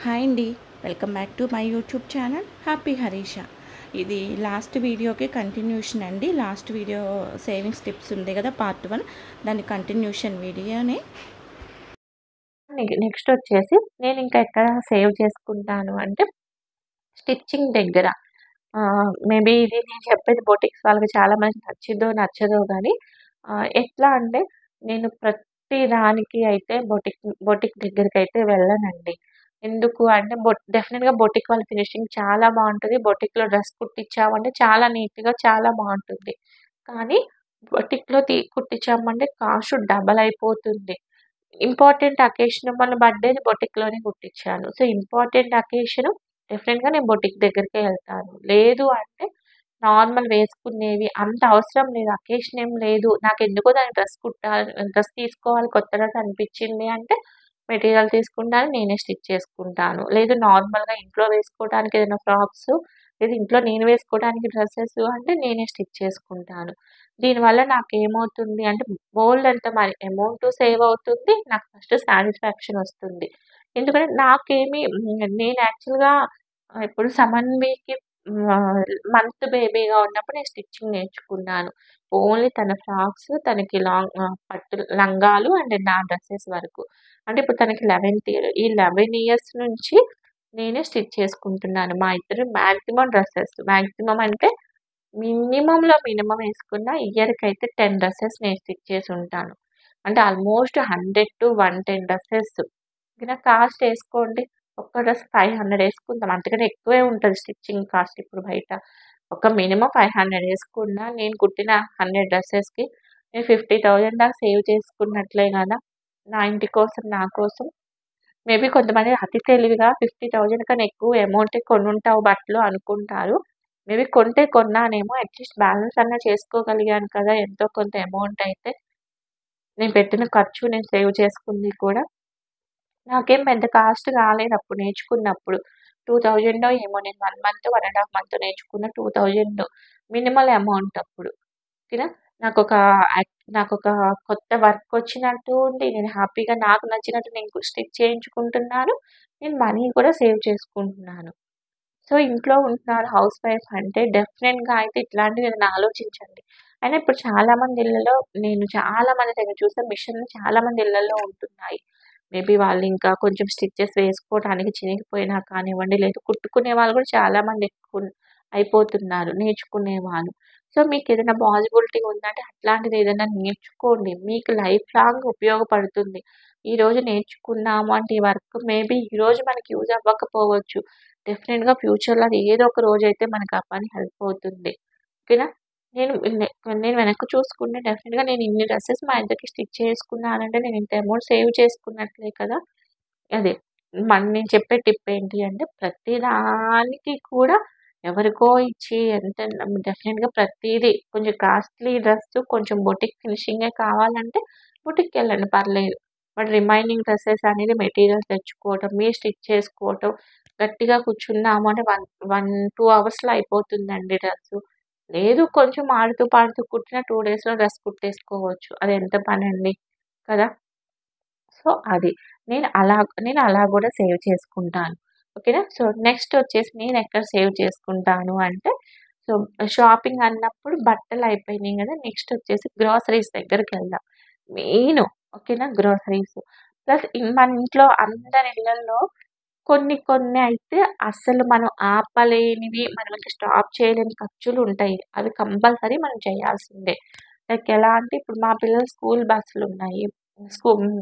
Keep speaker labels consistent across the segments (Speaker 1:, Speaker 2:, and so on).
Speaker 1: Hi అండి. Welcome back to my YouTube channel happy Harisha. ఇది last వీడియోకి కంటిన్యూషన్ అండి. లాస్ట్ వీడియో సేవింగ్స్ టిప్స్ ఉంది కదా, పార్ట్ 1, దాని కంటిన్యూషన్ వీడియోనే.
Speaker 2: నెక్స్ట్ వచ్చేసి నేను ఇంకా ఎక్కడ సేవ్ చేసుకుంటాను అంటే స్టిచ్చింగ్ దగ్గర. మేబీ ఇది నేను చెప్పేది బొటిక్స్ వాళ్ళకి చాలా మందికి నచ్చిద్దో నచ్చదో కానీ ఎట్లా అంటే నేను ప్రతి దానికి అయితే బొటిక్ దగ్గరికి అయితే వెళ్ళనండి. ఎందుకు అంటే డెఫినెట్గా బొటిక్ వాళ్ళ ఫినిషింగ్ చాలా బాగుంటుంది. బొటిక్లో డ్రెస్ కుట్టించామంటే చాలా నీట్గా చాలా బాగుంటుంది. కానీ బొటిక్లో కుట్టించామంటే కాస్ట్ డబల్ అయిపోతుంది. ఇంపార్టెంట్ అకేషన్ మొన్న బర్త్‌డేది బొటిక్‌లోనే కుట్టించాను. సో, ఇంపార్టెంట్ అకేషను డెఫినెట్‌గా నేను బొటిక్ దగ్గరికే ఎళ్తాను. లేదు అంటే నార్మల్ వేసుకునేవి అంత అవసరం లేదు. అకేషన్ ఏం లేదు. నాకెందుకో దానికి డ్రెస్ తీసుకోవాలి, కొత్త డ్రెస్ అనిపించింది అంటే మెటీరియల్ తీసుకుంటాను. నేనే స్టిచ్ చేసుకుంటాను. లేదు నార్మల్‌గా ఇంట్లో వేసుకోవడానికి ఏదైనా ఫ్రాక్సు, లేదు ఇంట్లో నేను వేసుకోవడానికి డ్రెసెస్ అంటే నేనే స్టిచ్ చేసుకుంటాను. దీనివల్ల నాకేమవుతుంది అంటే బోలెడంత మనీ అమౌంటు సేవ్ అవుతుంది. నాకు ఫస్ట్ సాటిస్ఫాక్షన్ వస్తుంది. ఎందుకంటే నాకేమి నేను యాక్చువల్‌గా ఇప్పుడు సమన్వికి మంత్ బేబీగా ఉన్నప్పుడు నేను స్టిచ్చింగ్ నేర్చుకున్నాను. ఓన్లీ తన ఫ్రాక్స్, తనకి పట్టు లంగాలు అండ్ నా డ్రెసెస్ వరకు. అంటే ఇప్పుడు తనకి 11థ్ ఇయర్. ఈ 11 ఇయర్స్ నుంచి నేనే స్టిచ్ చేసుకుంటున్నాను. మా ఇద్దరి మాక్సిమం డ్రెసెస్. మాక్సిమం అంటే మినిమమ్‌లో మినిమమ్ ఏసుకున్న ఇయర్‌కైతే 10 డ్రెసెస్ నేను స్టిచ్ చేసుంటాను. అంటే ఆల్మోస్ట్ 100-110 డ్రెసెస్. ఓకేనా. కాస్ట్ ఏసుకోండి. ఒక్క డ్రెస్ 500 ఏసుకుందాం. అంతకంటే ఎక్కువే ఉంటది స్టిచ్చింగ్ కాస్ట్ ఇప్పుడు బయట. ఒక మినిమమ్ 500 ఏసుకున్నా నేను కుట్టిన 100 డ్రెసెస్‌కి నేను 50,000 దాకా సేవ్ చేసుకున్నట్లే గదా! నా ఇంటి కోసం, నా కోసం. మేబీ కొంతమంది అతి తెలివిగా 50,000 కన్నా ఎక్కువ అమౌంటే కొనుంటావు బట్టలు అనుకుంటారు. మేబీ కొంటే కొన్నానేమో అట్‌లీస్ట్ బ్యాలెన్స్ అన్నా చేసుకోగలిగాను కదా! ఎంతో కొంత అమౌంట్ అయితే. నేను పెట్టిన ఖర్చు, నేను సేవ్ చేసుకుంది కూడా. నాకేం పెద్ద కాస్ట్ కాలేదప్పుడు నేర్చుకున్నప్పుడు. 2000 ఏమో నేను 1 మంత్, 1 ½ మంత్ నేర్చుకున్న 2000 మినిమల్ అమౌంట్ అప్పుడు. ఓకేనా. నాకొక నాకొక కొత్త వర్కొచ్చినట్టు ఉంది. నేను హ్యాపీగా నాకు నచ్చినట్టు నేను స్టిచ్ చేయించుకుంటున్నాను. నేను మనీ కూడా సేవ్ చేసుకుంటున్నాను. సో, ఇంట్లో ఉంటున్నారు హౌస్ వైఫ్ అంటే డెఫినెట్‌గా అయితే ఇట్లాంటివి ఏదైనా ఆలోచించండి. అయినా ఇప్పుడు చాలా మంది ఇళ్లలో నేను చాలా మంది దగ్గర చూసా మిషన్‌లు చాలా మంది ఇళ్లల్లో ఉంటున్నాయి. మేబీ వాళ్ళు ఇంకా కొంచెం స్టిచెస్ వేసుకోవడానికి చినిగిపోయినా కానివ్వండి, లేదు కుట్టుకునే వాళ్ళు కూడా చాలా మంది అయిపోతున్నారు నేర్చుకునేవాళ్ళు. సో, మీకేదైనా పాజిబిలిటీ ఉందంటే అట్లాంటిది ఏదైనా నేర్చుకోండి. మీకు లైఫ్ లాంగ్ ఉపయోగపడుతుంది. ఈరోజు నేర్చుకున్నాము అంటే ఈ వర్క్ మేబీ ఈరోజు మనకి యూజ్ అవ్వకపోవచ్చు. డెఫినిట్‌గా ఫ్యూచర్‌లో అది ఏదో ఒక రోజైతే మనకు ఆ పని హెల్ప్ అవుతుంది. ఓకేనా. నేను నె నేను వెనక్కి చూసుకుంటే డెఫినిట్‌గా నేను ఇన్ని డ్రెసెస్ మా ఇద్దరికి స్టిచ్ చేసుకున్నానంటే నేను ఇంత అమౌంట్ సేవ్ చేసుకున్నట్లే కదా! అదే. నేను చెప్పే టిప్ ఏంటి అంటే ప్రతి దానికి కూడా ఎవరికో ఇచ్చి ఎంత డెఫినిట్‌గా ప్రతీదీ కొంచెం కాస్ట్‌లీ డ్రెస్ కొంచెం బొటిక్ ఫినిషింగే కావాలంటే బొటిక్‌కెళ్ళండి పర్లేదు. బట్ రిమైనింగ్ డ్రెసెస్ అనేది మెటీరియల్ తెచ్చుకోవటం, మీరు స్టిచ్ చేసుకోవటం, గట్టిగా కూర్చున్నాము అంటే 2 అవర్స్‌లో అయిపోతుందండి డ్రెస్సు. లేదు కొంచెం ఆడుతూ పాడుతూ కుట్టిన 2 డేస్‌లో డ్రెస్ కుట్టేసుకోవచ్చు. అది ఎంత పనండి కదా! సో, అది. నేను అలా గూడా సేవ్ చేసుకుంటాను. ఓకేనా. సో, నెక్స్ట్ వచ్చేసి నేనెక్కడ సేవ్ చేసుకుంటాను అంటే, సో, షాపింగ్ అన్నప్పుడు బట్టలయిపోయినాయి గదా! నెక్స్ట్ వచ్చేసి గ్రోసరీస్ దగ్గరికెళ్దాం. మెయిను ఓకేనా. గ్రోసరీస్. ప్లస్ మన ఇంట్లో అందరి ఇళ్లల్లో కొన్ని కొన్ని అయితే అస్సలు మనం ఆపలేనివి, మనం ఇంక స్టాప్ చేయలేని ఖర్చులుంటాయి. అవి కంపల్సరీ మనం చేయాల్సిందే. లైక్ ఎలా అంటే ఇప్పుడు మా పిల్లల స్కూల్ బస్సులున్నాయి.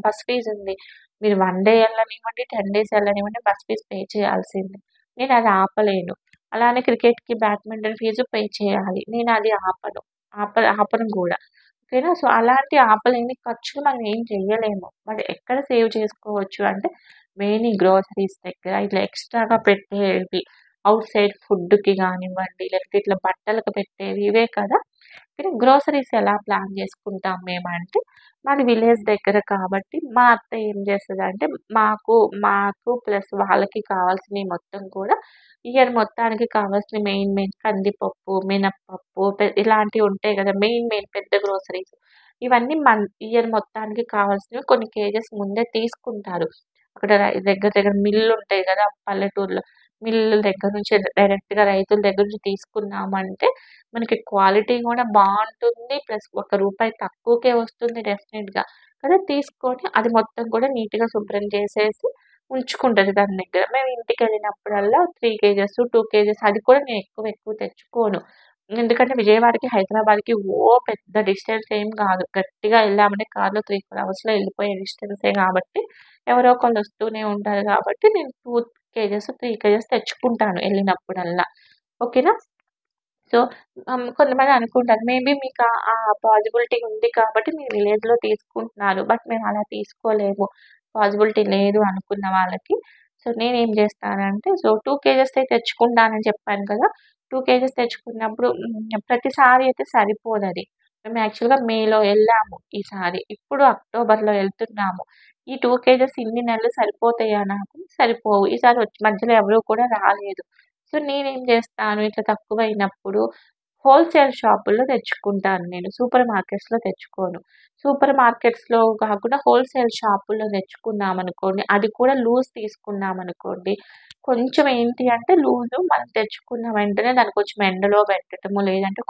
Speaker 2: బస్ ఫీజుంది. మీరు 1 డే ఎళ్ళనివ్వండి, 10 డేస్ ఎళ్ళనివ్వండి బస్ ఫీజ్ పే చేయాల్సిందే. నేనది ఆపలేను. అలానే క్రికెట్‌కి, బ్యాడ్మింటన్ ఫీజు పే చేయాలి. నేనది ఆపను. ఆపను గూడా. ఓకేనా. సో, అలాంటి ఆపలేని ఖర్చులు మనం ఏం చెయ్యలేము. మరి ఎక్కడ సేవ్ చేసుకోవచ్చు అంటే మెయిన్ ఈ గ్రోసరీస్ దగ్గర ఇట్లా ఎక్స్‌ట్రాగా పెట్టేవి ఔట్ సైడ్ ఫుడ్‌కి గానివ్వండి, లేకపోతే ఇట్లా బట్టలకు పెట్టేవి ఇవే కదా! కానీ గ్రోసరీస్ ఎలా ప్లాన్ చేసుకుంటాం మేమంటే, మాది విలేజ్ దగ్గర కాబట్టి మా అత్త ఏం చేస్తదంటే మాకు, మాకు ప్లస్ వాళ్ళకి కావాల్సినయి మొత్తం కూడా ఇయర్ మొత్తానికి కావాల్సిన మెయిన్ కందిపప్పు, మినపప్పు ఇలాంటివి ఉంటాయి గదా! మెయిన్ పెద్ద గ్రోసరీస్. ఇవన్నీ ఇయర్ మొత్తానికి కావాల్సినవి కొన్ని కేజెస్ ముందే తీసుకుంటారు. అక్కడ దగ్గర దగ్గర మిల్లులుంటాయి గదా! పల్లెటూరులో. మిల్లుల దగ్గర నుంచి డైరెక్ట్‌గా రైతుల దగ్గర నుంచి తీసుకున్నామంటే మనకి క్వాలిటీ గూడా బావుంటుంది. ప్లస్ రూపాయి తక్కువకే వస్తుంది డెఫినిట్‌గా. కదా! తీసుకొని అది మొత్తం కూడా నీట్‌గా శుభ్రం చేసేసి ఉంచుకుంటది దాని దగ్గర. మేము ఇంటికెళ్ళినప్పుడల్లా 3 కేజెస్, 2 కేజెస్ అది కూడా నేను ఎక్కువ తెచ్చుకోను. ఎందుకంటే విజయవాడకి, హైదరాబాద్‌కి పెద్ద డిస్టెన్స్ ఏం గాదు. గట్టిగా ఎళ్ళామంటే కార్‌లో 3, 4 అవర్స్‌లో ఎళ్ళిపోయే డిస్టెన్సే గాబట్టి ఎవరో ఒకళ్ళు వస్తూనే ఉంటారు గాబట్టి నేను 2 కేజెస్, 3 కేజెస్ తెచ్చుకుంటాను ఎళ్ళినప్పుడల్లా. ఓకేనా? సో, కొంతమంది అనుకుంటారు మేబీ మీకు ఆ పాజిబిలిటీ ఉంది కాబట్టి మీరు విలేజ్‌లో తీసుకుంటున్నారు. బట్ మేము అలా తీసుకోలేము. పాజిబిలిటీ లేదు అనుకున్న వాళ్ళకి. సో, నేనేం చేస్తానంటే 2 కేజెసే తెచ్చుకుంటానని చెప్పాను కదా! 2 కేజెస్ తెచ్చుకున్నప్పుడు ప్రతిసారి అయితే సరిపోదది. మేము యాక్చువల్‌గా మేలో ఎళ్ళాము ఈసారి. ఇప్పుడు అక్టోబర్‌లో ఎళ్తున్నాము. ఈ 2 కేజెస్ ఇన్ని నెలలు సరిపోతాయా నాకు? సరిపోవు. ఈసారి మధ్యలో ఎవరు కూడా రాలేదు. సో, నేనేం జేస్తాను ఇట్లా తక్కువైనప్పుడు హోల్‌సేల్ షాపుల్లో తెచ్చుకుంటాను నేను. సూపర్ మార్కెట్స్‌లో తెచ్చుకోను. సూపర్ మార్కెట్స్‌లో కాకుండా హోల్‌సేల్ షాపుల్లో తెచ్చుకున్నామనుకోండి, అది కూడా లూజ్ తీసుకున్నామనుకోండి, కొంచెం ఏంటి అంటే లూజు మనం తెచ్చుకున్న వెంటనే దాన్ని కొంచెం ఎండలో పెట్టటము, లేదంటే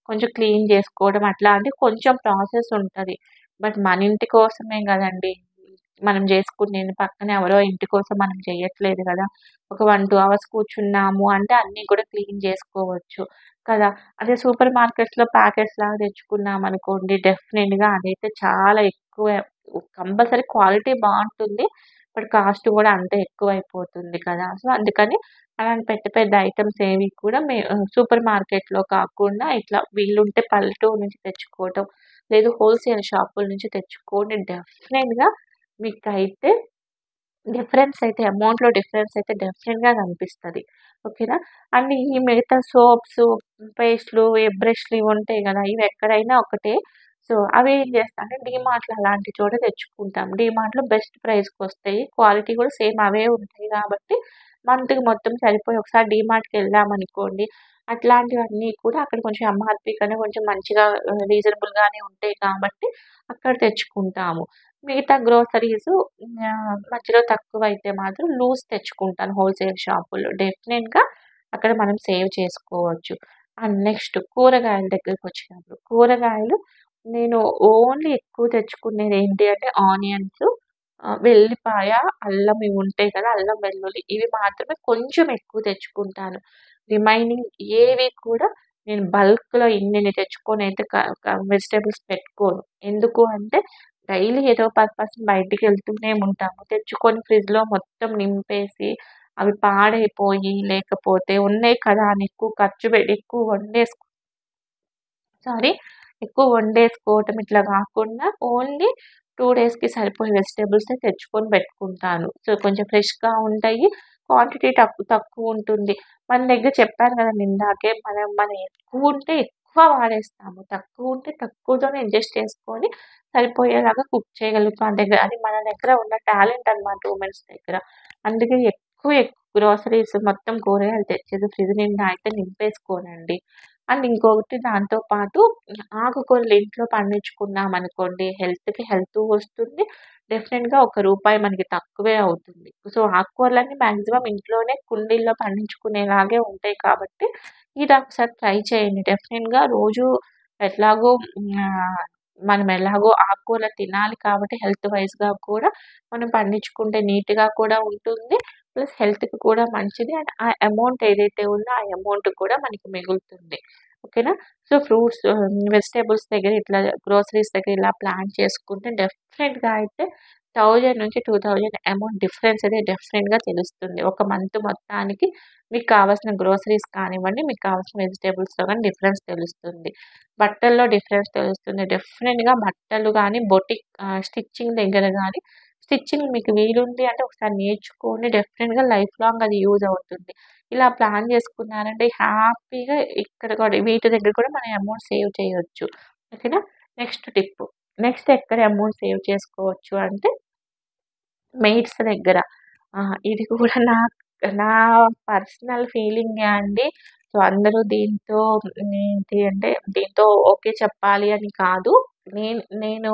Speaker 2: కొంచెం క్లీన్ చేసుకోవడం అట్లాంటి కొంచెం ప్రాసెస్ ఉంటది. బట్ మన ఇంటి కోసమే గదండీ! మనం జేసుకునేది. పక్కన ఎవరో ఇంటి కోసం మనం చెయ్యట్లేదు గదా! ఒక 1, 2 అవర్స్ కూర్చున్నాము అంటే అన్నీ కూడా క్లీన్ జేసుకోవచ్చు కదా! అదే సూపర్ మార్కెట్స్‌లో ప్యాకెట్స్‌లాగా తెచ్చుకున్నామనుకోండి డెఫినిట్‌గా అదైతే చాలా ఎక్కువ కంపల్సరీ క్వాలిటీ బావుంటుంది. బట్ కాస్ట్ గూడా అంతే ఎక్కువైపోతుంది కదా! సో, అందుకని అలాంటి పెద్ద పెద్ద ఐటెమ్స్ ఏవి కూడా సూపర్ మార్కెట్‌లో కాకుండా ఇట్లా వీలుంటే పల్లెటూరు నుంచి తెచ్చుకోవటం, లేదు హోల్‌సేల్ షాపుల నుంచి తెచ్చుకొని డెఫినిట్‌గా మీకైతే డిఫరెన్స్ అయితే డెఫినిట్‌గా కనిపిస్తది. ఓకేనా? అండ్ ఈ మిగతా సోప్సు, పేస్ట్‌లు, బ్రష్‌లు ఇవి ఉంటాయి గదా! ఇవి ఎక్కడైనా ఒకటే. సో, అవి ఏం చేస్తా అంటే డీమార్ట్‌లో అలాంటి చోట తెచ్చుకుంటాం. డీమార్ట్‌లో బెస్ట్ ప్రైస్‌కొస్తాయి. క్వాలిటీ కూడా సేమ్ అవే ఉంటాయి గాబట్టి మంత్‌కి మొత్తం సరిపోయి ఒకసారి డీమార్ట్‌కెళ్ళామనుకోండి, అట్లాంటివన్నీ కూడా అక్కడ కొంచెం ఎంఆర్‌పీ కన్నా కొంచెం మంచిగా రీజనబుల్‌గానే ఉంటాయి కాబట్టి అక్కడ తెచ్చుకుంటాము. మిగతా గ్రోసరీసు మధ్యలో తక్కువైతే మాత్రం లూజ్ తెచ్చుకుంటాను హోల్‌సేల్ షాపుల్లో. డెఫినిట్‌గా అక్కడ మనం సేవ్ చేసుకోవచ్చు. అండ్ నెక్స్ట్ కూరగాయల దగ్గరకొచ్చినప్పుడు, కూరగాయలు నేను ఓన్లీ ఎక్కువ తెచ్చుకునేది ఏంటి అంటే ఆనియన్స్, వెల్లిపాయ, అల్లం ఇవి ఉంటాయి కదా! అల్లం, వెల్లుల్లి ఇవి మాత్రమే కొంచెం ఎక్కువ తెచ్చుకుంటాను. రిమైనింగ్ ఏవి కూడా నేను బల్క్‌లో ఇన్నిన్ని తెచ్చుకొనైతే క క వెజిటబుల్స్ పెట్టుకోను. ఎందుకు అంటే డైలీ ఏదో పర్పస్ బయటికెళ్తూనే ఉంటాము. తెచ్చుకొని ఫ్రిడ్జ్‌లో మొత్తం నింపేసి, అవి పాడైపోయి, లేకపోతే ఉన్నాయి కదా అని ఎక్కువ ఖర్చు పెట్టి సారీ ఎక్కువ వండేసుకోవటం ఇట్లా గాకుండా ఓన్లీ 2 డేస్‌కి సరిపోయే వెజిటబుల్సే తెచ్చుకొని పెట్టుకుంటాను. సో, కొంచెం ఫ్రెష్‌గా ఉంటాయి. క్వాంటిటీ తక్కువుంటుంది. మన దగ్గర చెప్పాను గదండీ ఇందాకే మనం ఎక్కువుంటే ఎక్కువ వాడేస్తాము. తక్కువుంటే తక్కువతోనే అడ్జస్ట్ చేసుకొని సరిపోయేలాగా కుక్ చేయగలుగుతాం. మన దగ్గర ఉన్న టాలెంట్ అన్నమాట ఉమెన్స్ దగ్గర. అందుకే ఎక్కువ గ్రోసరీస్ మొత్తం కూరగాయలు తెచ్చేది ఫ్రిడ్జ్ నిండా అయితే నింపేసుకోనండి. అండ్ ఇంకొకటి దాంతో పాటు ఆకుకూరలు ఇంట్లో పండించుకున్నామనుకోండి హెల్త్‌కి హెల్తు వస్తుంది. డెఫినిట్‌గా ఒక రూపాయి మనకి తక్కువే అవుతుంది. సో, ఆకుకూరలన్నీ మాక్సిమం ఇంట్లోనే కుండీల్లో పండించుకునేలాగే ఉంటాయి కాబట్టి, ఇది ఒకసారి ట్రై చేయండి. డెఫినిట్‌గా రోజు ఎట్లాగో మనం ఎలాగో ఆకుకూరలు తినాలి కాబట్టి హెల్త్ వైస్‌గా కూడా మనం పండించుకుంటే నీట్‌గా కూడా ఉంటుంది. ప్లస్ హెల్త్‌కి కూడా మంచిది. అండ్ ఆ అమౌంట్ ఏదైతే ఉందో ఆ అమౌంట్ కూడా మనకి మిగులుతుంది. ఓకేనా? సో, వెజిటబుల్స్ దగ్గర ఇట్లా గ్రోసరీస్ దగ్గర ఇలా ప్లాన్ చేసుకుంటే డెఫినిట్‌గా అయితే 1000-2000 అమౌంట్ డిఫరెన్స్ అయితే డెఫినిట్‌గా తెలుస్తుంది. ఒక మంత్ మొత్తానికి మీకు కావాల్సిన గ్రోసరీస్ కానివ్వండి, మీకు కావాల్సిన వెజిటబుల్స్‌లో గాని డిఫరెన్స్ తెలుస్తుంది. బట్టల్లో డిఫరెన్స్ తెలుస్తుంది. డెఫినిట్‌గా బట్టలు గాని, స్టిచ్చింగ్ దగ్గర గాని, స్టిచ్చింగ్ మీకు వీలుంది అంటే ఒకసారి నేర్చుకోండి. డెఫినిట్‌గా లైఫ్ లాంగ్ అది యూజ్ అవుతుంది. ఇలా ప్లాన్ చేసుకున్నారంటే హ్యాపీగా ఇక్కడ కూడా వీటి దగ్గర కూడా మనం అమౌంట్ సేవ్ చేయొచ్చు. ఓకేనా? నెక్స్ట్ టిప్పు. నెక్స్ట్ ఎక్కడ అమౌంట్ సేవ్ చేసుకోవచ్చు అంటే మెయిడ్స్ దగ్గర. ఇది కూడా నా పర్సనల్ ఫీలింగే అండి. సో, అందరూ ఏంటి అంటే దీంతో ఓకే చెప్పాలి అని కాదు. నేను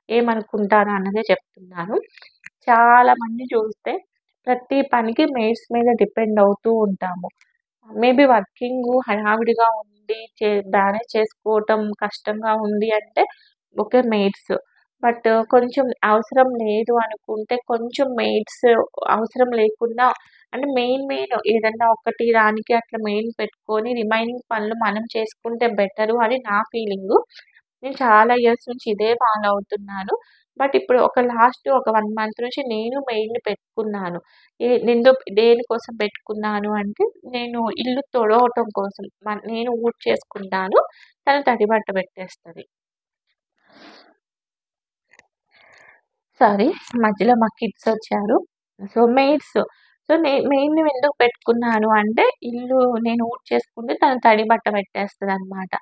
Speaker 2: ఏమనుకుంటాను అన్నదే చెప్తున్నాను. చాలామంది చూస్తే ప్రతి పనికి మెయిడ్స్ మీద డిపెండ్ అవుతూ ఉంటాము. మేబీ వర్కింగు హడావిడిగా ఉండి మేనేజ్ చేసుకోవటం కష్టంగా ఉంది అంటే ఓకే మెయిడ్స్. బట్ కొంచెం అవసరం లేదు అనుకుంటే కొంచెం మెయిడ్స్ అవసరం లేకుండా అంటే మెయిన్ ఏదన్నా ఒకటి దానికి అట్లా మెయిన్ పెట్టుకొని రిమైనింగ్ పనులు మనం చేసుకుంటే బెటరు అని నా ఫీలింగు. నేను చాలా ఇయర్స్ నుంచి ఇదే ఫాలో అవుతున్నాను. బట్ ఇప్పుడు ఒక 1 మంత్ నుంచి నేను మెయిడ్‌ని పెట్టుకున్నాను. దేనికోసం పెట్టుకున్నాను అంటే, నేను ఇల్లు తుడవటం కోసం. నేను ఊడ్చేసుకుంటాను. తను తడి బట్ట పెట్టేస్తది. సారీ మధ్యలో మా కిడ్స్ వచ్చారు. So, maids. సో, మెయిడ్‌ని ఎందుకు పెట్టుకున్నాను అంటే, ఇల్లు నేను ఊడ్చేసుకుంటే తను తడి బట్ట పెట్టేస్తదనమాట.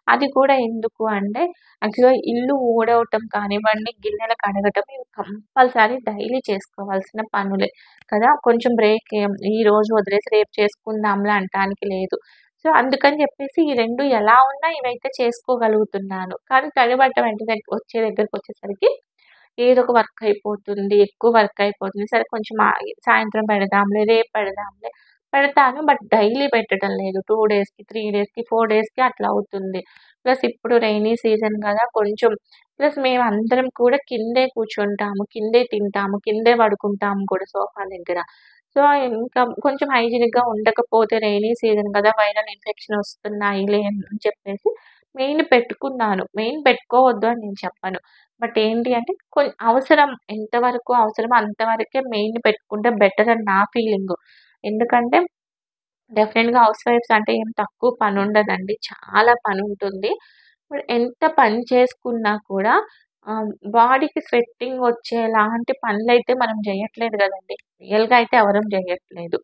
Speaker 2: అది కూడా ఎందుకు అంటే, యాక్చువల్‌గా ఇల్లు ఊడవటం కానివ్వండి, గిన్నెలు కడగటం ఇవి కంపల్సరీ డైలీ చేసుకోవాల్సిన పనులే కదా! కొంచెం బ్రేక్ ఈరోజు వదిలేసి రేపు చేసుకుందాంలే అనటానికి లేదు. సో, అందుకని చెప్పేసి ఈ 2 ఎలా ఉన్నా ఇవైతే చేసుకోగలుగుతున్నాను. కానీ తడి బట్ట దగ్గరకొచ్చేసరికి ఏదో ఒక వర్క్ అయిపోతుంది. ఎక్కువ వర్క్ అయిపోతుంది. సరే కొంచెం సాయంత్రం పెడదాంలే, రేపు పెడదాంలే, పెడతాను. బట్ డైలీ పెట్టడం లేదు. 2 డేస్‌కి, 3 డేస్‌కి, 4 డేస్‌కి అట్లా అవుతుంది. ప్లస్ ఇప్పుడు రైనీ సీజన్ గదా! కొంచెం ప్లస్ మేమందరం కూడా కిందే కూర్చుంటాము. కిందే తింటాము. కిందే పడుకుంటాము కూడా సోఫా దగ్గర. సో, ఇంకా కొంచెం హైజీనిక్‌గా ఉండకపోతే రైనీ సీజన్ గదా! వైరల్ ఇన్ఫెక్షన్ వస్తున్నాయిలే అని చెప్పేసి మెయిన్ పెట్టుకున్నాను. మెయిన్ పెట్టుకోవద్దు అని నేను చెప్పను. బట్ ఏంటి అంటే అవసరం ఎంతవరకు అవసరమో అంతవరకే మెయిన్ పెట్టుకుంటే బెటర్ అని నా ఫీలింగు. ఎందుకంటే డెఫినెట్‌గా హౌస్ వైఫ్స్ అంటే ఏం తక్కువ పనుండదండి. చాలా పనుంటుంది. ఇప్పుడు ఎంత పని చేసుకున్నా కూడా బాడీకి స్వెట్టింగ్ వచ్చేలాంటి పనులైతే మనం జేయట్లేదు గదండీ. రియల్‌గా అయితే ఎవరం జేయట్లేదు.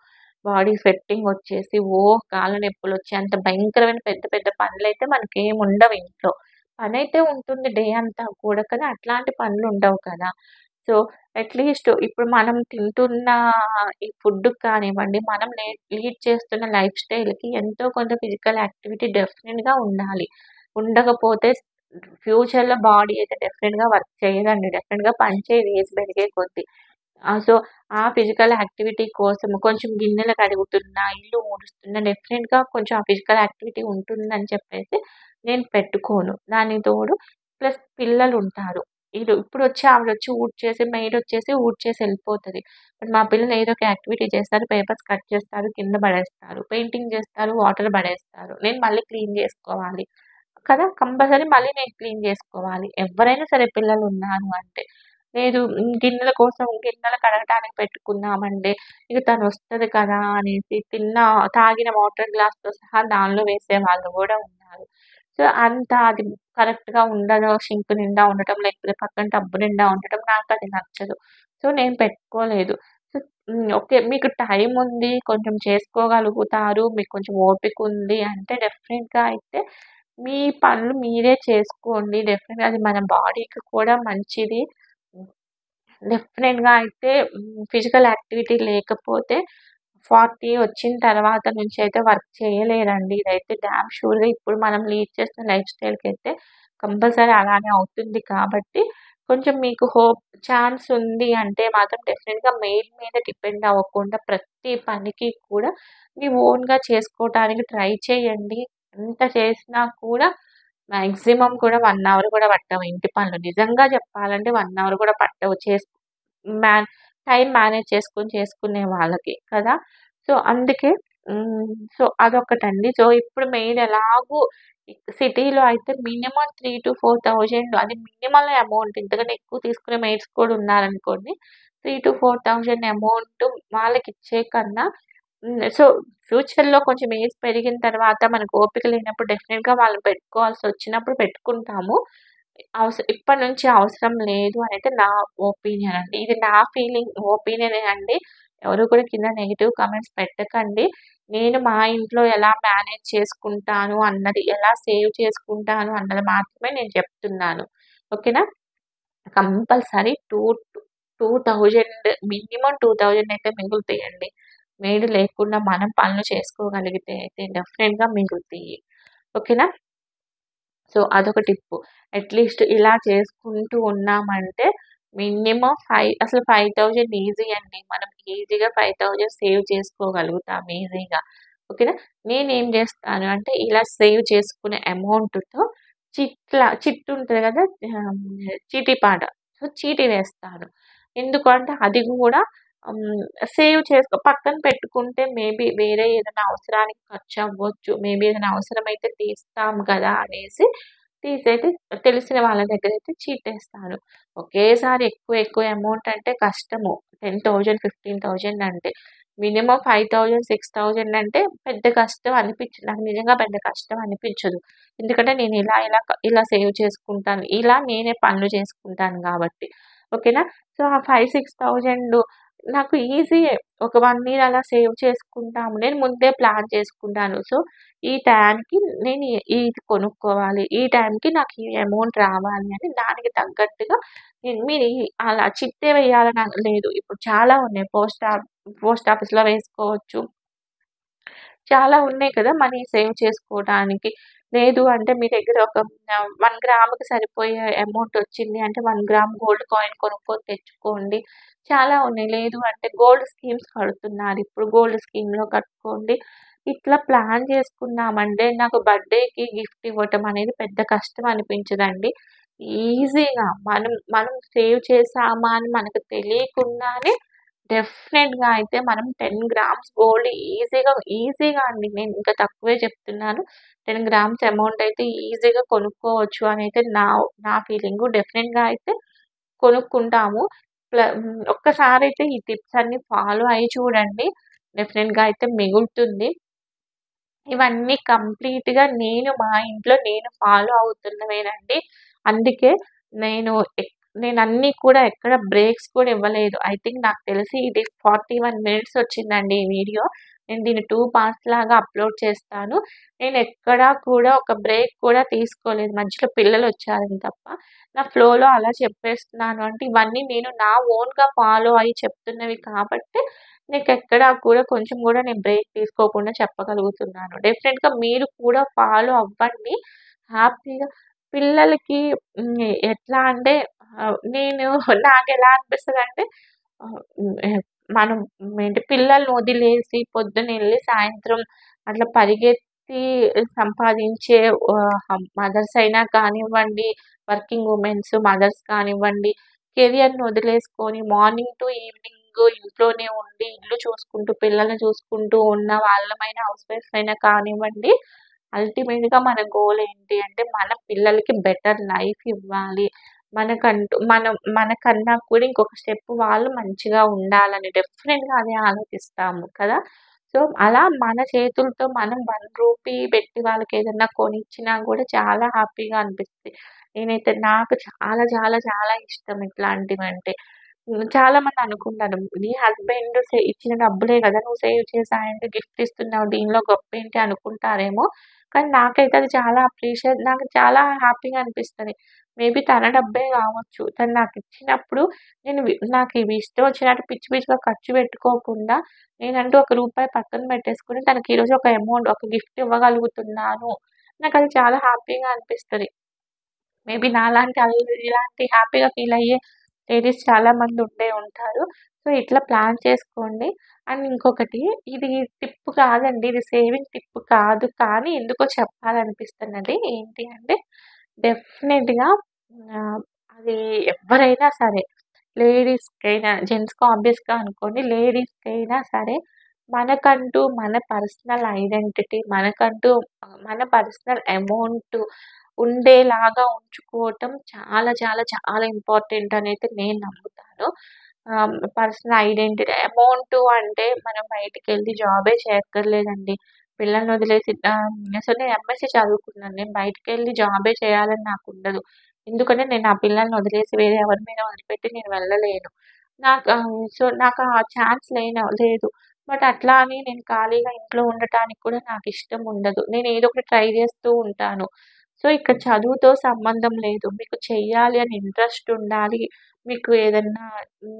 Speaker 2: బాడీ స్వెట్టింగ్ వచ్చేసి కాళ్ళ నొప్పులొచ్చేంత భయంకరమైన పెద్ద పెద్ద పనులైతే మనకేముండవు ఇంట్లో. పనైతే ఉంటుంది డే అంతా కూడా. కానీ అట్లాంటి పనులుండవు కదా! సో, అట్‌లీస్ట్ ఇప్పుడు మనం తింటున్న ఈ ఫుడ్‌కి కానివ్వండి, మనం లీడ్ చేస్తున్న లైఫ్ స్టైల్‌కి ఎంతో కొంత ఫిజికల్ యాక్టివిటీ డెఫినిట్‌గా ఉండాలి. ఉండకపోతే ఫ్యూచర్‌లో బాడీ అయితే డెఫినిట్‌గా వర్క్ చేయదండి. డెఫినిట్‌గా పని చేయదు ఏజ్ పెరిగే కొద్దీ. సో, ఆ ఫిజికల్ యాక్టివిటీ కోసం కొంచెం గిన్నెలు కడుగుతున్నా, ఇల్లు ఊడుస్తున్నా డెఫినిట్‌గా కొంచెం ఆ ఫిజికల్ యాక్టివిటీ ఉంటుందని చెప్పేసి నేను పెట్టుకోను. దానికి తోడు ప్లస్ పిల్లలుంటారు. ఇప్పుడొచ్చి ఆవిడొచ్చి మెయిడొచ్చేసి ఊడ్చేసి ఎళ్ళిపోతది. బట్ మా పిల్లలు ఏదో ఒక యాక్టివిటీ చేస్తారు. పేపర్స్ కట్ చేస్తారు, కింద పడేస్తారు. పెయింటింగ్ చేస్తారు, వాటర్ పడేస్తారు. నేను మళ్ళీ క్లీన్ జేసుకోవాలి. కదా! కంపల్సరీ మళ్ళీ నేను క్లీన్ జేసుకోవాలి. ఎవ్వరైనా సరే పిల్లలున్నారు అంటే. లేదు గిన్నెలు కడగటానికి పెట్టుకున్నామంటే, ఇక తనొస్తది కదా! అనేసి తాగిన వాటర్ గ్లాస్‌తో సహా దానిలో వేసేవాళ్ళు గూడా ఉన్నారు. సో, అది కరెక్ట్‌గా ఉండదు. సింక్ నిండా ఉండటం, లేకపోతే పక్కన టబ్బు నిండా ఉండటం నాకది నచ్చదు. సో, నేను పెట్టుకోలేదు. So, okay. మీకు టైముంది, కొంచెం చేసుకోగలుగుతారు, మీకు కొంచెం ఓపికుంది అంటే డెఫినిట్‌గా అయితే మీ పనులు మీరే చేసుకోండి. డెఫినిట్‌గా అది మన బాడీకి కూడా మంచిది. డెఫినిట్‌గా అయితే ఫిజికల్ యాక్టివిటీ లేకపోతే 40 వచ్చిన తర్వాత నుంచి అయితే వర్క్ చేయలేరండి. ఇదైతే డామ్ షూర్‌గా ఇప్పుడు మనం లీడ్ చేస్తున్న లైఫ్ స్టైల్‌కైతే కంపల్సరీ అలానే అవుతుంది కాబట్టి, కొంచెం మీకు ఛాన్స్ ఉంది అంటే మాత్రం డెఫినిట్‌గా మెయిల్ మీద డిపెండ్ అవ్వకుండా ప్రతి పనికి కూడా మీ ఓన్‌గా చేసుకోవటానికి ట్రై చేయండి. ఎంత చేసినా కూడా మాక్సిమం కూడా 1 అవర్ కూడా పట్టవు ఇంటి పనులు. నిజంగా చెప్పాలంటే 1 అవర్ కూడా పట్టవు. మ్యాన్ టైమ్ మేనేజ్ చేసుకునే వాళ్ళకి కదా! సో, అందుకే సో, అదొకటండి. సో, ఇప్పుడు మెయిన్ ఎలాగో సిటీలో అయితే మినిమమ్ 3,000-4,000 అది మినిమల్ అమౌంట్. ఇంతకంటే ఎక్కువ తీసుకునే మెయిడ్స్ కూడా ఉన్నారనుకోండి. 3,000-4,000 అమౌంట్ వాళ్ళకిచ్చే కన్నా సో, ఫ్యూచర్‌లో కొంచెం ఏజ్ పెరిగిన తర్వాత మనకు ఓపిక లేనప్పుడు డెఫినిట్‌గా వాళ్ళని పెట్టుకోవాల్సొచ్చినప్పుడు పెట్టుకుంటాము. ఇప్పటి నుంచి అవసరం లేదు అనైతే నా ఒపీనియన్ అండి. ఇది నా ఒపీనియనే అండి. ఎవరు కూడా కింద నెగెటివ్ కామెంట్స్ పెట్టకండి. నేను మా ఇంట్లో ఎలా మేనేజ్ చేసుకుంటాను అన్నది, ఎలా సేవ్ చేసుకుంటాను అన్నది మాత్రమే నేను చెప్తున్నాను. ఓకేనా? కంపల్సరీ 2000 మినిమమ్ 2000 అయితే మిగులుతాయండి. మెయిడ్ లేకుండా మనం పనులు చేసుకోగలిగితే అయితే డెఫినిట్‌గా మిగులుతాయి. ఓకేనా? సో, అదొక టిప్పు. అట్‌లీస్ట్ ఇలా చేసుకుంటూ ఉన్నామంటే మినిమమ్ 5,000 ఈజీ అండి. మనం ఈజీగా 5,000 సేవ్ చేసుకోగలుగుతాం ఈజీగా. ఓకేనా. నేనేం జేస్తాను అంటే ఇలా సేవ్ చేసుకునే అమౌంట్‌తో చిట్టు ఉంటది గదా! చీటీ పాట. సో, చీటీ వేస్తాను. ఎందుకు అంటే అది గూడా సేవ్ పక్కన పెట్టుకుంటే మేబీ వేరే ఏదైనా అవసరానికి ఖర్చవ్వచ్చు. మేబీ ఏదైనా అవసరమైతే తీస్తాం కదా! అనేసి తీసైతే తెలిసిన వాళ్ళ దగ్గరైతే చీటేస్తాను. ఒకేసారి ఎక్కువ అమౌంట్ అంటే కష్టము. 10,000, 15,000 అంటే. మినిమమ్ 5,000, 6,000 అంటే పెద్ద కష్టం అనిపించదు. నాకు నిజంగా పెద్ద కష్టం అనిపించదు. ఎందుకంటే నేను ఇలా సేవ్ చేసుకుంటాను. ఇలా నేనే పనులు చేసుకుంటాను గాబట్టి. ఓకేనా. సో, ఆ 5, 6,000 నాకు ఈజీయే. ఒక 1 ఇయర్ అలా సేవ్ చేసుకుంటాము. నేను ముందే ప్లాన్ చేసుకుంటాను. సో, ఈ టయానికి నేను ఇది కొనుక్కోవాలి. ఈ టైంకి నాకు ఈ అమౌంట్ రావాలి అని దానికి తగ్గట్టుగా మీరు అలా చిట్టే వేయాలని లేదు. ఇప్పుడు చాలా ఉన్నాయి. పోస్ట్ ఆఫీస్‌లో వేసుకోవచ్చు. చాలా ఉన్నాయి కదా! మనీ సేవ్ చేసుకోవటానికి. లేదు అంటే మీ దగ్గర ఒక 1 గ్రామ్‌కి సరిపోయే అమౌంట్ వచ్చింది అంటే 1 గ్రామ్ గోల్డ్ కాయిన్ కొనుక్కొని తెచ్చుకోండి. చాలా ఉన్నాయి. లేదు అంటే గోల్డ్ స్కీమ్స్ కడుతున్నారు. ఇప్పుడు గోల్డ్ స్కీమ్‌లో కట్టుకోండి. ఇట్లా ప్లాన్ చేసుకున్నామంటే నాకు బర్త్‌డేకి గిఫ్ట్ ఇవ్వటం అనేది పెద్ద కష్టం అనిపించదండి. ఈజీగా మనం సేవ్ చేశామా అని మనకు తెలియకుండానే డెఫినెట్‌గా అయితే మనం 10 గ్రామ్స్ గోల్డ్ ఈజీగా అండి. నేను ఇంకా తక్కువే చెప్తున్నాను. 10 గ్రామ్స్ అమౌంట్ అయితే ఈజీగా కొనుక్కోవచ్చు అనైతే నా ఫీలింగు. డెఫినెట్‌గా అయితే కొనుక్కుంటాము. ఒక్కసారైతే ఈ టిప్స్ అన్నీ ఫాలో అయ్యి చూడండి. డెఫినెట్‌గా అయితే మిగులుతుంది. ఇవన్నీ కంప్లీట్‌గా మా ఇంట్లో నేను ఫాలో అవుతున్నవేనండి. అందుకే నేను నేనన్నీ కూడా ఎక్కడ బ్రేక్స్ కూడా ఇవ్వలేదు. ఐ థింక్ నాకు తెలిసి ఇది 41 మినిట్స్ వచ్చిందండి ఈ వీడియో. నేను దీన్ని 2 పార్ట్స్ లాగా అప్‌లోడ్ చేస్తాను. నేనెక్కడా కూడా ఒక బ్రేక్ కూడా తీసుకోలేదు. మధ్యలో పిల్లలొచ్చారని తప్ప. నా ఫ్లోలో అలా చెప్పేస్తున్నాను. అంటే ఇవన్నీ నేను నా ఓన్‌గా ఫాలో అయ్యి చెప్తున్నవి కాబట్టి నీకెక్కడా కూడా కొంచెం గూడా నేను బ్రేక్ తీసుకోకుండా చెప్పగలుగుతున్నాను. డెఫినెట్‌గా మీరు కూడా ఫాలో అవ్వండి. హ్యాపీగా పిల్లలకి ఎట్లా అంటే నేను నాకెలా అనిపిస్తదంటే మనం పిల్లల్ని వదిలేసి పొద్దునెళ్ళి సాయంత్రం అట్లా పరిగెత్తి సంపాదించే మదర్స్ అయినా కానివ్వండి, వర్కింగ్ వుమెన్స్ మదర్స్ కానివ్వండి, కెరియర్‌ని వదిలేసుకొని మార్నింగ్ టు ఈవినింగ్ ఇంట్లోనే ఉండి ఇల్లు చూసుకుంటూ, పిల్లల్ని చూసుకుంటూ ఉన్న వాళ్ళమైనా హౌస్ వైఫ్స్ అయినా కానివ్వండి, అల్టిమేట్‌గా మన గోల్ ఏంటి అంటే మన పిల్లలకి బెటర్ లైఫ్ ఇవ్వాలి. మనకన్నా కూడా ఇంకొక స్టెప్ వాళ్ళు మంచిగా ఉండాలని డెఫినెట్‌గా అదే ఆలోచిస్తాము కదా! సో, అలా మన చేతులతో మనం రూ. 1 పెట్టి వాళ్ళకేదన్నా కొనిచ్చినా గూడా చాలా హ్యాపీగా అనిపిస్తది. నాకు చాలా చాలా చాలా ఇష్టం ఇట్లాంటివంటే. చాలామంది అనుకుంటారు. నీ హస్బెండ్ ఇచ్చిన డబ్బులే గదా! నువ్వు సేవ్ చేసి ఆయనకి గిఫ్ట్ ఇస్తున్నావు. దీనిలో గొప్పేంటి అనుకుంటారేమో. కానీ నాకైతే అది చాలా నాకు చాలా హ్యాపీగా అనిపిస్తది. మేబీ తన డబ్బే గావచ్చు. తను నాకిచ్చినప్పుడు నాకివి ఇష్టం వచ్చినట్టు పిచ్చి పిచ్చిగా ఖర్చు పెట్టుకోకుండా, నేనంటూ ఒక రూపాయి పక్కన పెట్టేసుకొని తనకి ఈరోజు ఒక అమౌంట్ ఒక గిఫ్ట్ ఇవ్వగలుగుతున్నాను. నాకది చాలా హ్యాపీగా అనిపిస్తది. మేబీ నాలాంటి ఇలాంటి హ్యాపీగా ఫీలయ్యే లేడీస్ చాలా మంది ఉండే ఉంటారు. సో, ఇట్లా ప్లాన్ చేసుకోండి. అండ్ ఇంకొకటి ఇది టిప్ కాదండి. ఇది సేవింగ్ టిప్ కాదు. కానీ ఎందుకో చెప్పాలనిపిస్తున్నది. ఏంటి అంటే డెఫినెట్‌గా అది ఎవ్వరైనా సరే లేడీస్‌కైనా, జెంట్స్‌కి ఆబ్వియస్‌గా అనుకోండి. లేడీస్‌కైనా సరే మనకంటూ మన పర్సనల్ ఐడెంటిటీ, మన పర్సనల్ అమౌంట్ ఉండేలాగా ఉంచుకోవటం చాలా చాలా చాలా ఇంపార్టెంట్ అనైతే నేను నమ్ముతాను. పర్సనల్ ఐడెంటిటీ అమౌంటు అంటే మనం బయటికెళ్ళి జాబే చేయక్కర్లేదండి. పిల్లల్ని వదిలేసి అసలు నేను ఎంఎస్‌సి చదువుకున్నాను. నేను బయటికెళ్ళి జాబే చేయాలని నాకుండదు. ఎందుకంటే నేను నా పిల్లల్ని వదిలేసి వేరే ఎవరి మీద వదిలిపెట్టి నేను వెళ్ళలేను. నాకు ఆ ఛాన్స్ లేదు. బట్ అట్లా అని నేను ఖాళీగా ఇంట్లో ఉండటానికి కూడా నాకిష్టం ఉండదు. నేను ఏదో ఒకటి ట్రై చేస్తూ ఉంటాను. సో, ఇక్కడ చదువుతో సంబంధం లేదు. మీకు చెయ్యాలి అని ఇంట్రెస్ట్ ఉండాలి. మీకు ఏదన్నా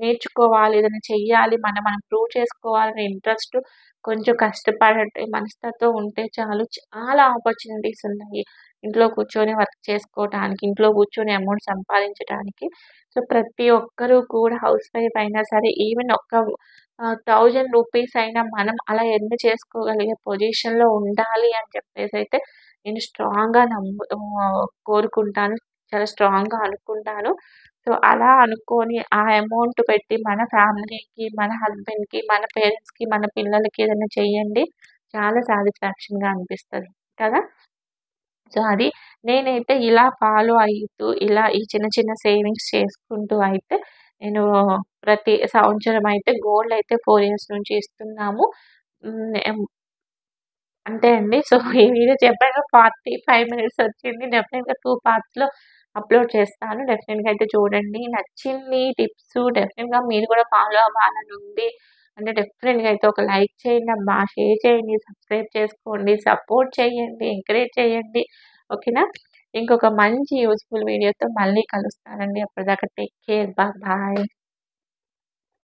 Speaker 2: నేర్చుకోవాలి, ఏదైనా చెయ్యాలి, మనం ప్రూవ్ చేసుకోవాలనే ఇంట్రెస్ట్, కొంచెం కష్టపడే మనస్తత్వం ఉంటే చాలు చాలా ఆపర్చునిటీస్ ఉన్నాయి. ఇంట్లో కూర్చొని వర్క్ చేసుకోవటానికి, ఇంట్లో కూర్చొని అమౌంట్ సంపాదించటానికి. సో, ప్రతి ఒక్కరు కూడా హౌస్ వైఫ్ అయినా సరే ఈవెన్ ఒక్క 1000 రూపీస్ అయినా మనం అలా ఎర్న్ చేసుకోగలిగే పొజిషన్‌లో ఉండాలి అని చెప్పేసైతే నేను స్ట్రాంగ్‌గా కోరుకుంటాను. చాలా స్ట్రాంగ్‌గా అనుకుంటాను. సో, అలా అనుకోని ఆ అమౌంట్ పెట్టి మన ఫ్యామిలీకి, మన హస్బెండ్‌కి, మన పేరెంట్స్‌కి, మన పిల్లలకి ఏదైనా చెయ్యండి. చాలా సాటిస్ఫాక్షన్‌గా అనిపిస్తది కదా! సో, అది నేనైతే ఇలా ఫాలో అయితూ, ఇలా ఈ చిన్న చిన్న సేవింగ్స్ చేసుకుంటూ అయితే నేను ప్రతి సంవత్సరం అయితే గోల్డ్ అయితే 4 ఇయర్స్ నుంచి ఇస్తున్నాము. హ్మ్. అంతే అండి. సో, ఈ వీడియో చెప్పాక 45 మినిట్స్ వచ్చింది. డెఫినిట్‌గా 2 పార్ట్స్‌లో అప్‌లోడ్ చేస్తాను. డెఫినిట్‌గా అయితే చూడండి. నచ్చింది టిప్స్ డెఫినిట్‌గా మీరు కూడా ఫాలో అవ్వాలని ఉంది. అంటే డెఫినిట్‌గా అయితే ఒక లైక్ చేయండమ్మా, షేర్ చేయండి, సబ్స్క్రైబ్ చేసుకోండి, సపోర్ట్ చేయండి, ఎంకరేజ్ చేయండి. ఓకేనా? ఇంకొక మంచి యూజ్‌ఫుల్ వీడియోతో మళ్ళీ కలుస్తానండి. అప్పటిదాకా టేక్ కేర్. బాయ్.